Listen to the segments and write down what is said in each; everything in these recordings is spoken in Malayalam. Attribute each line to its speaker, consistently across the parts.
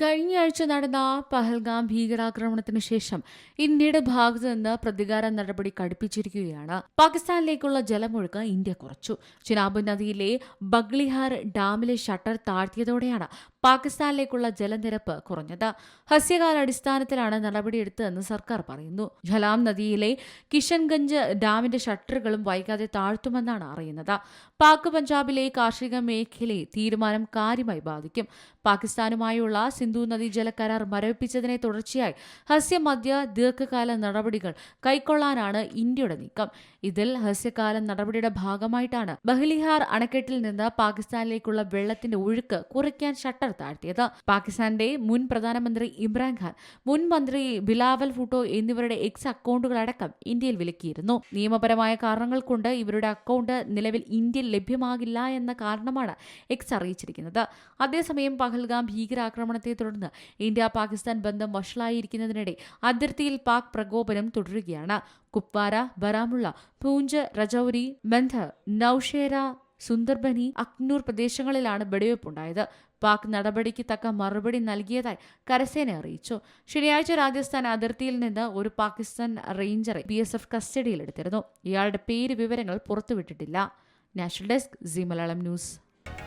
Speaker 1: കഴിഞ്ഞയാഴ്ച നടന്ന പഹൽഗാം ഭീകരാക്രമണത്തിന് ശേഷം ഇന്ത്യയുടെ ഭാഗത്തു നിന്ന് പ്രതികാര നടപടി കടുപ്പിച്ചിരിക്കുകയാണ്. പാകിസ്ഥാനിലേക്കുള്ള ജലമൊഴുക്ക് ഇന്ത്യ കുറച്ചു. ചിനാബ് നദിയിലെ ബഗ്ലിഹാർ ഡാമിലെ ഷട്ടർ താഴ്ത്തിയതോടെയാണ് പാകിസ്ഥാനിലേക്കുള്ള ജലനിരപ്പ് കുറഞ്ഞത്. ഹ്രസ്വകാലാടിസ്ഥാനത്തിലാണ് നടപടിയെടുത്തതെന്ന് സർക്കാർ പറയുന്നു. ഝലാം നദിയിലെ കിഷൻഗഞ്ച് ഡാമിന്റെ ഷട്ടറുകളും വൈകാതെ താഴ്ത്തുമെന്നാണ് അറിയുന്നത്. പാക് പഞ്ചാബിലെ കാർഷിക മേഖലയെ തീരുമാനം കാര്യമായി ബാധിക്കും. പാകിസ്ഥാനുമായുള്ള സിന്ധു നദീജല കരാർ മരവിപ്പിച്ചതിനെ തുടർച്ചയായി ഹ്രസ്വ-മധ്യ ദീർഘകാല നടപടികൾ കൈക്കൊള്ളാനാണ് ഇന്ത്യയുടെ നീക്കം. ഇതിൽ ഹ്രസ്വകാല നടപടിയുടെ ഭാഗമായിട്ടാണ് ബഹ്ലിഹാർ അണക്കെട്ടിൽ നിന്ന് പാകിസ്ഥാനിലേക്കുള്ള വെള്ളത്തിന്റെ ഒഴുക്ക് കുറയ്ക്കാൻ ഷട്ടർ താഴ്ത്തിയത്. പാകിസ്ഥാന്റെ മുൻ പ്രധാനമന്ത്രി ഇമ്രാൻഖാൻ, മുൻ മന്ത്രി ബിലാവൽ ഭൂട്ടോ എന്നിവരുടെ എക്സ് അക്കൗണ്ടുകളടക്കം ഇന്ത്യയിൽ വിലക്കിയിരുന്നു. നിയമപരമായ കാരണങ്ങൾ കൊണ്ട് ഇവരുടെ അക്കൗണ്ട് നിലവിൽ ഇന്ത്യയിൽ ലഭ്യമാകില്ല എന്ന കാരണമാണ് എക്സ് അറിയിച്ചിരിക്കുന്നത്. അതേസമയം പഹൽഗാം ഭീകരാക്രമണത്തെ തുടർന്ന് ഇന്ത്യ പാകിസ്ഥാൻ ബന്ധം വഷളായിരിക്കുന്നതിനിടെ അതിർത്തിയിൽ പാക് പ്രകോപനം തുടരുകയാണ്. കുപ്വാര, ബരാമുള്ള, പൂഞ്ച്, രജൌരി, മെന്ധർ, നൌഷേര, സുന്ദർബനി, അഖ്നൂർ പ്രദേശങ്ങളിലാണ് വെടിവെപ്പുണ്ടായത്. പാക് നടപടിക്ക് തക്ക മറുപടി നൽകിയതായി കരസേന അറിയിച്ചു. ശനിയാഴ്ച രാജസ്ഥാൻ അതിർത്തിയിൽ നിന്ന് ഒരു പാകിസ്ഥാൻ റേഞ്ചറെ BSF കസ്റ്റഡിയിലെടുത്തിരുന്നു. ഇയാളുടെ പേര് വിവരങ്ങൾ പുറത്തുവിട്ടിട്ടില്ല. National desk, C Malayalam news.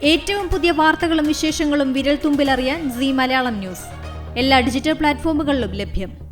Speaker 2: ഏറ്റവും പുതിയ വാർത്തകളും വിശേഷങ്ങളും വിരൽ തുമ്പിലറിയാൻ സി മലയാളം ന്യൂസ് എല്ലാ ഡിജിറ്റൽ പ്ലാറ്റ്ഫോമുകളിലും ലഭ്യം.